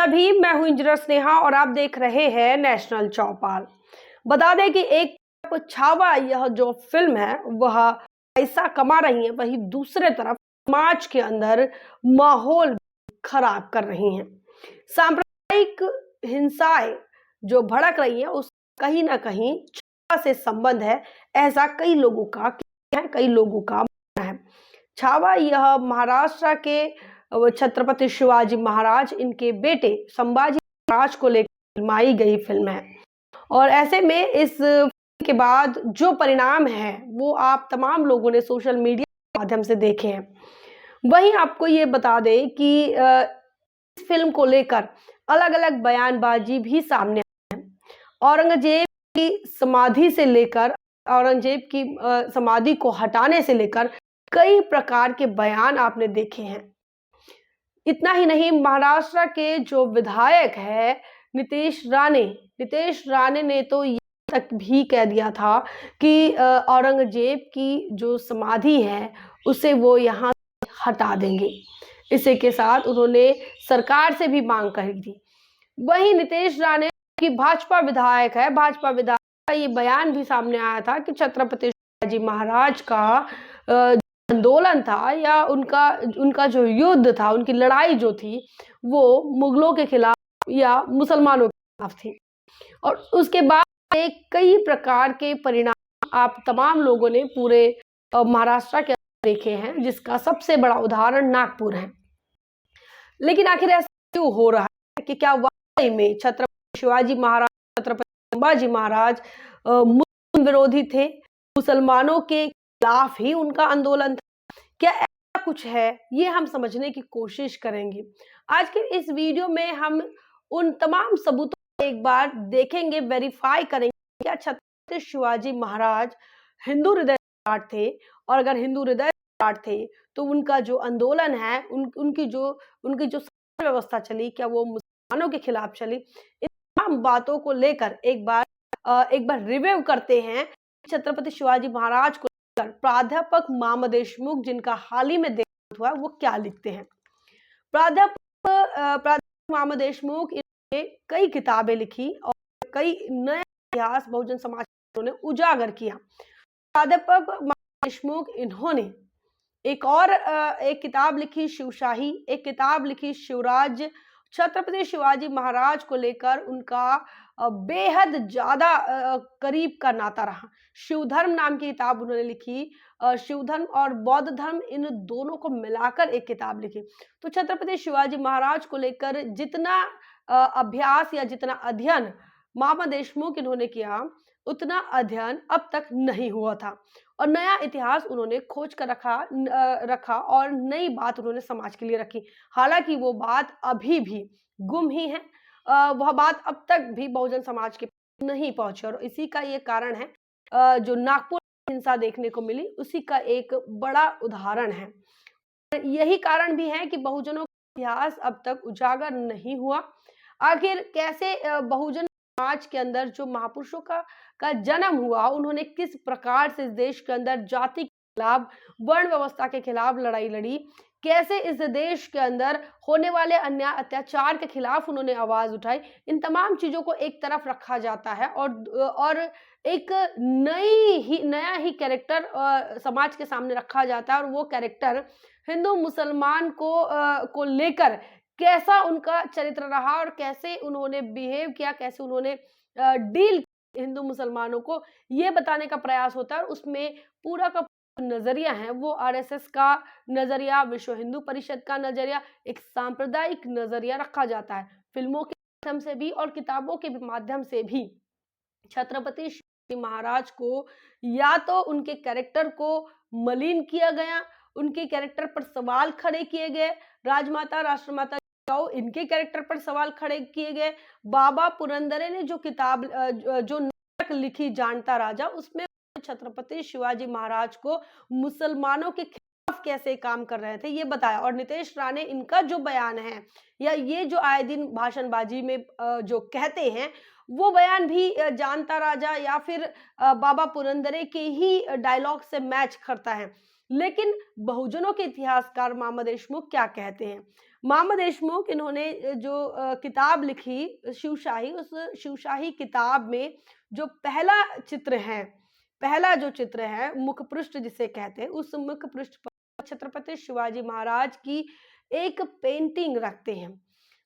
अभी मैं हूं इंजीनियर स्नेहा और आप देख रहे हैं नेशनल चौपाल। बता दें कि एक तरफ छावा यह जो फिल्म है वह पैसा कमा रही है, वहीं दूसरे तरफ समाज के अंदर माहौल खराब कर रही हैं। सांप्रदायिक हिंसाएं जो भड़क रही हैं उस कहीं ना कहीं छावा से संबंध है, ऐसा कई लोगों का कहना है, कई लोगों का मानना है। छावा यह महाराष्ट्र के छत्रपति शिवाजी महाराज इनके बेटे संभाजी महाराज को लेकर फिल्माई गई फिल्म है। और ऐसे में इस फिल्म के बाद जो परिणाम है वो आप तमाम लोगों ने सोशल मीडिया के माध्यम से देखे हैं। वहीं आपको ये बता दें कि इस फिल्म को लेकर अलग अलग बयानबाजी भी सामने आई है। औरंगजेब की समाधि से लेकर औरंगजेब की समाधि को हटाने से लेकर कई प्रकार के बयान आपने देखे हैं। इतना ही नहीं, महाराष्ट्र के जो विधायक है नीतीश राणे ने तो ये तक भी कह दिया था कि औरंगजेब की जो समाधि है उसे वो यहाँ हटा देंगे। इसी के साथ उन्होंने सरकार से भी मांग करी थी। वहीं नीतीश राणे की भाजपा विधायक है, भाजपा विधायक का ये बयान भी सामने आया था कि छत्रपति शिवाजी महाराज का आंदोलन था या उनका जो युद्ध था, उनकी लड़ाई जो थी वो मुगलों के खिलाफ या मुसलमानों के खिलाफ थी। और उसके बाद कई प्रकार के परिणाम आप तमाम लोगों ने पूरे महाराष्ट्र के देखे हैं, जिसका सबसे बड़ा उदाहरण नागपुर है। लेकिन आखिर ऐसा क्यों हो रहा है कि क्या वाकई में छत्रपति शिवाजी महाराज, छत्रपति संभाजी महाराज मुस्लिम विरोधी थे, मुसलमानों के खिलाफ ही उनका आंदोलन था? क्या ऐसा कुछ है? ये हम समझने की कोशिश करेंगे। आज के इस वीडियो में हम उन तमाम सबूतों को एक बार देखेंगे, वेरीफाई करेंगे क्या छत्रपति शिवाजी महाराज हिंदू हृदय थे, और अगर हिंदू हृदय थे तो उनका जो आंदोलन है, उनकी जो व्यवस्था चली, क्या वो मुसलमानों के खिलाफ चली? इन तमाम बातों को लेकर एक बार रिव्यू करते हैं। छत्रपति शिवाजी महाराज को लेकर प्राध्यापक मामा देशमुख, जिनका हाल ही में देहांत हुआ, वो क्या लिखते हैं। प्राध्यापक मामा देशमुख इन्होंने कई किताबें लिखी और कई नया इतिहास बहुजन समाज ने उजागर किया। प्राध्यापक मामा देशमुख इन्होंने एक किताब लिखी शिवशाही, एक किताब लिखी शिवराज। छत्रपति शिवाजी महाराज को लेकर उनका बेहद ज्यादा करीब का नाता रहा। शिव धर्म नाम की किताब उन्होंने लिखी। शिव धर्म और बौद्ध धर्म, इन दोनों को मिलाकर एक किताब लिखी। तो छत्रपति शिवाजी महाराज को लेकर जितना अभ्यास या जितना अध्ययन मामा देशमुख इन्होंने किया, उतना अध्ययन अब तक नहीं हुआ था और नया इतिहास उन्होंने खोज कर रखा और नई बात उन्होंने समाज के लिए रखी। हालांकि वो बात अभी भी गुम ही है, वह बात अब तक भी बहुजन समाज के नहीं पहुंची और इसी का ये कारण है, जो नागपुर हिंसा देखने को मिली उसी का एक बड़ा उदाहरण है। यही कारण भी है कि बहुजनों का इतिहास अब तक उजागर नहीं हुआ। आखिर कैसे बहुजन समाज के अंदर जो महापुरुषों का जन्म हुआ, उन्होंने किस प्रकार से इस देश के अंदर जाति के खिलाफ, वर्ण व्यवस्था के खिलाफ लड़ाई लड़ी, कैसे इस देश के अंदर होने वाले अन्याय अत्याचार के खिलाफ उन्होंने आवाज उठाई, इन तमाम चीजों को एक तरफ रखा जाता है और एक नया ही कैरेक्टर समाज के सामने रखा जाता है। और वो कैरेक्टर हिंदू मुसलमान को लेकर कैसा उनका चरित्र रहा और कैसे उन्होंने बिहेव किया, कैसे उन्होंने डील हिंदू मुसलमानों को, ये बताने का प्रयास होता है। उसमें पूरा का नजरिया है वो आरएसएस का नजरिया, विश्व हिंदू परिषद का नजरिया, एक सांप्रदायिक नजरिया रखा जाता है। फिल्मों के माध्यम से भी और किताबों के माध्यम से भी छत्रपति शिवाजी महाराज को या तो उनके कैरेक्टर को मलिन किया गया, उनके कैरेक्टर पर सवाल खड़े किए गए, राजमाता राष्ट्रमाता इनके कैरेक्टर पर सवाल खड़े किए गए। बाबा पुरंदरे ने जो किताब जो नाटक लिखी जानता राजा, उसमें छत्रपति शिवाजी महाराज को मुसलमानों के खिलाफ कैसे काम कर रहे थे ये बताया। और नीतीश राणे इनका जो बयान है या ये जो आए दिन भाषणबाजी में जो कहते हैं, वो बयान भी जानता राजा या फिर बाबा पुरंदरे के ही डायलॉग से मैच करता है। लेकिन बहुजनों के इतिहासकार मामा देशमुख क्या कहते हैं? मामा देशमुख इन्होंने जो किताब लिखी शिवशाही, उस शिवशाही किताब में जो पहला जो चित्र है मुखपृष्ठ जिसे कहते हैं, उस मुखपृष्ठ पर छत्रपति शिवाजी महाराज की एक पेंटिंग रखते हैं।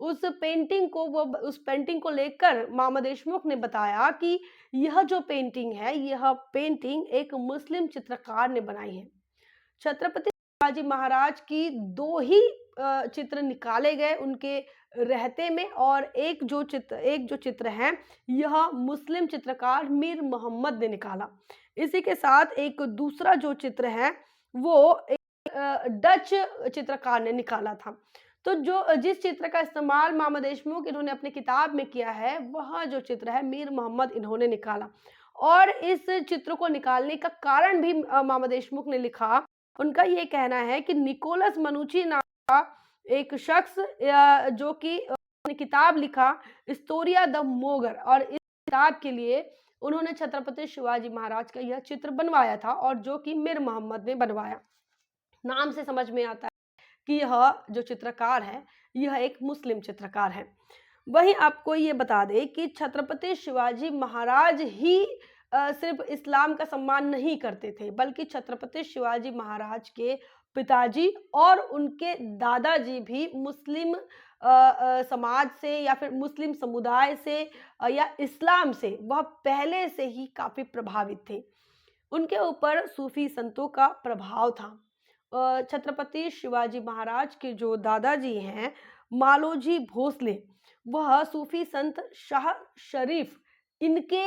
उस पेंटिंग को लेकर मामा देशमुख ने बताया कि यह जो पेंटिंग है, यह पेंटिंग एक मुस्लिम चित्रकार ने बनाई है। छत्रपति शिवाजी महाराज की 2 ही चित्र निकाले गए उनके रहते में, और एक जो चित्र है, यह मुस्लिम चित्रकार मीर मोहम्मद ने निकाला। इसी के साथ एक दूसरा जो चित्र है, वो एक डच चित्रकार ने निकाला था। तो जिस चित्र का इस्तेमाल मामा देशमुख इन्होंने अपनी किताब में किया है, वह जो चित्र है मीर मोहम्मद इन्होंने निकाला। और इस चित्र को निकालने का कारण भी मामा देशमुख ने लिखा। उनका ये कहना है कि निकोलस मनुची नाम का एक शख्स जो कि अपनी किताब लिखा हिस्टोरिया द मोगर, और इस किताब के लिए उन्होंने छत्रपति शिवाजी महाराज का यह चित्र बनवाया था, और जो कि मीर मोहम्मद ने बनवाया। नाम से समझ में आता है कि यह जो चित्रकार है, यह एक मुस्लिम चित्रकार है। वहीं आपको ये बता दें कि छत्रपति शिवाजी महाराज ही सिर्फ इस्लाम का सम्मान नहीं करते थे, बल्कि छत्रपति शिवाजी महाराज के पिताजी और उनके दादाजी भी मुस्लिम समाज से या फिर मुस्लिम समुदाय से या इस्लाम से वह पहले से ही काफ़ी प्रभावित थे। उनके ऊपर सूफी संतों का प्रभाव था। छत्रपति शिवाजी महाराज के जो दादाजी हैं मालोजी भोसले, वह सूफी संत शाह शरीफ इनके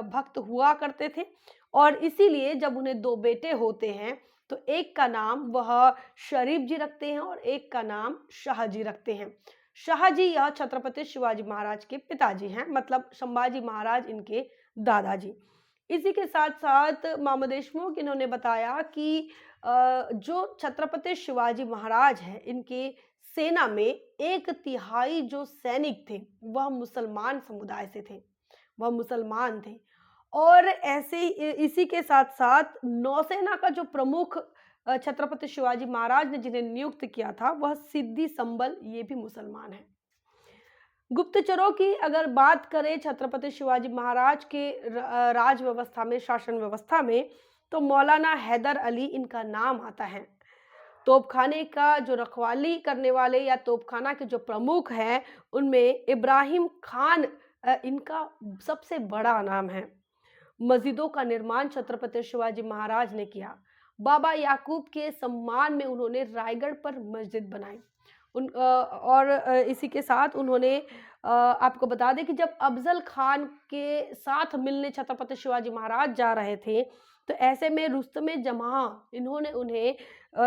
भक्त हुआ करते थे, और इसीलिए जब उन्हें 2 बेटे होते हैं, तो एक का नाम वह शरीफ जी रखते हैं और एक का नाम शाह जी रखते हैं। शाह जी यह छत्रपति शिवाजी महाराज के पिताजी हैं, मतलब संभाजी महाराज इनके दादाजी। इसी के साथ साथ मामा देशमुख इन्होंने बताया कि जो छत्रपति शिवाजी महाराज हैं, इनके सेना में 1/3 जो सैनिक थे, वह मुसलमान समुदाय से थे, वह मुसलमान थे। और ऐसे ही इसी के साथ साथ नौसेना का जो प्रमुख छत्रपति शिवाजी महाराज ने जिन्हें नियुक्त किया था, वह सिद्दी संबल, ये भी मुसलमान है। गुप्तचरों की अगर बात करें छत्रपति शिवाजी महाराज के राज व्यवस्था में, शासन व्यवस्था में, तो मौलाना हैदर अली इनका नाम आता है। तोपखाने का जो रखवाली करने वाले या तोपखाना के जो प्रमुख हैं, उनमें इब्राहिम खान इनका सबसे बड़ा नाम है। मस्जिदों का निर्माण छत्रपति शिवाजी महाराज ने किया। बाबा याकूब के सम्मान में उन्होंने रायगढ़ पर मस्जिद बनाई। और इसी के साथ उन्होंने आपको बता दें कि जब अफजल खान के साथ मिलने छत्रपति शिवाजी महाराज जा रहे थे, तो ऐसे में रुस्तमे जमां इन्होंने उन्हें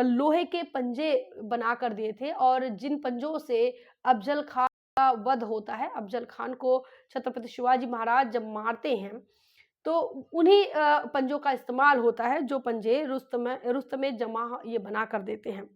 लोहे के पंजे बना कर दिए थे, और जिन पंजों से अफजल खान का वध होता है, अफजल खान को छत्रपति शिवाजी महाराज जब मारते हैं, तो उन्हीं पंजों का इस्तेमाल होता है, जो पंजे रुस्तमे जमां ये बना कर देते हैं।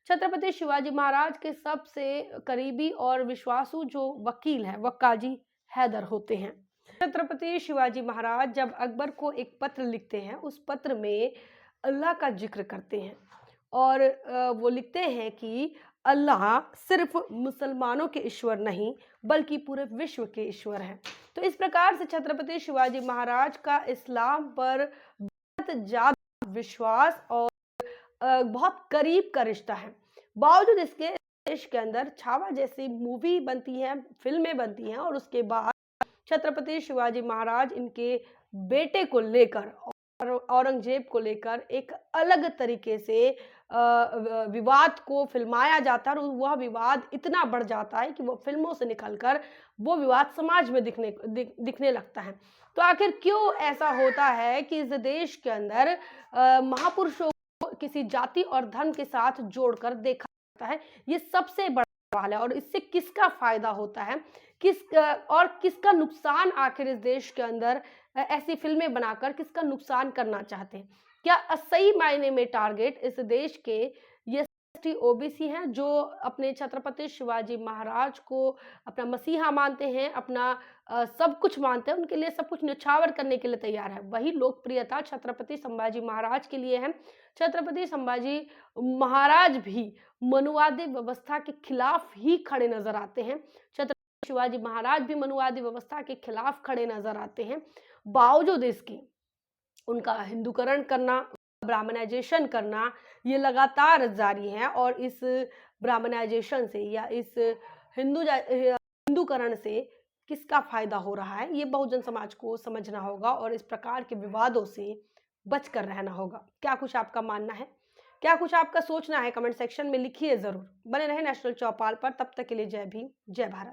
छत्रपति शिवाजी महाराज के सबसे करीबी और विश्वासु जो वकील है, वह काजी हैदर होते हैं। छत्रपति शिवाजी महाराज जब अकबर को एक पत्र लिखते हैं, उस पत्र में अल्लाह का जिक्र करते हैं, और वो लिखते हैं कि अल्लाह सिर्फ मुसलमानों के ईश्वर नहीं, बल्कि पूरे विश्व के ईश्वर हैं। तो इस प्रकार से छत्रपति शिवाजी महाराज का इस्लाम पर बहुत ज़्यादा विश्वास और बहुत करीब का रिश्ता है। बावजूद इसके देश के अंदर छावा जैसी मूवी बनती हैं, फिल्में बनती हैं, और उसके बाद छत्रपति शिवाजी महाराज इनके बेटे को लेकर और औरंगजेब को लेकर एक अलग तरीके से विवाद को फिल्माया जाता है, और वह विवाद इतना बढ़ जाता है कि वो फिल्मों से निकलकर वो विवाद समाज में दिखने लगता है। तो आखिर क्यों ऐसा होता है कि इस देश के अंदर महापुरुषों किसी जाति और धर्म के साथ जोड़कर देखा जाता है? ये सबसे बड़ा सवाल है, और इससे किसका फायदा होता है, किसका नुकसान आखिर इस देश के अंदर ऐसी फिल्में बनाकर किसका नुकसान करना चाहते हैं? क्या सही मायने में टारगेट इस देश के ये ST ओबीसी हैं जो अपने छत्रपति शिवाजी महाराज को अपना मसीहा मानते हैं, अपना सब कुछ मानते हैं, उनके लिए सब कुछ न्यौछावर करने के लिए तैयार है। वही लोकप्रियता छत्रपति संभाजी महाराज के लिए है। छत्रपति संभाजी महाराज भी मनुवादी व्यवस्था के खिलाफ ही खड़े नजर आते हैं। छत्रपति शिवाजी महाराज भी मनुवादी व्यवस्था के खिलाफ खड़े नजर आते हैं। बावजूद इसके उनका हिंदूकरण करना, ब्राह्मणाइजेशन करना ये लगातार जारी है और इस ब्राह्मणाइजेशन से या इस हिंदूकरण से किसका फायदा हो रहा है, ये बहुजन समाज को समझना होगा और इस प्रकार के विवादों से बचकर रहना होगा। क्या कुछ आपका मानना है, क्या कुछ आपका सोचना है, कमेंट सेक्शन में लिखिए जरूर। बने रहे नेशनल चौपाल पर, तब तक के लिए जय भीम, जय भारत।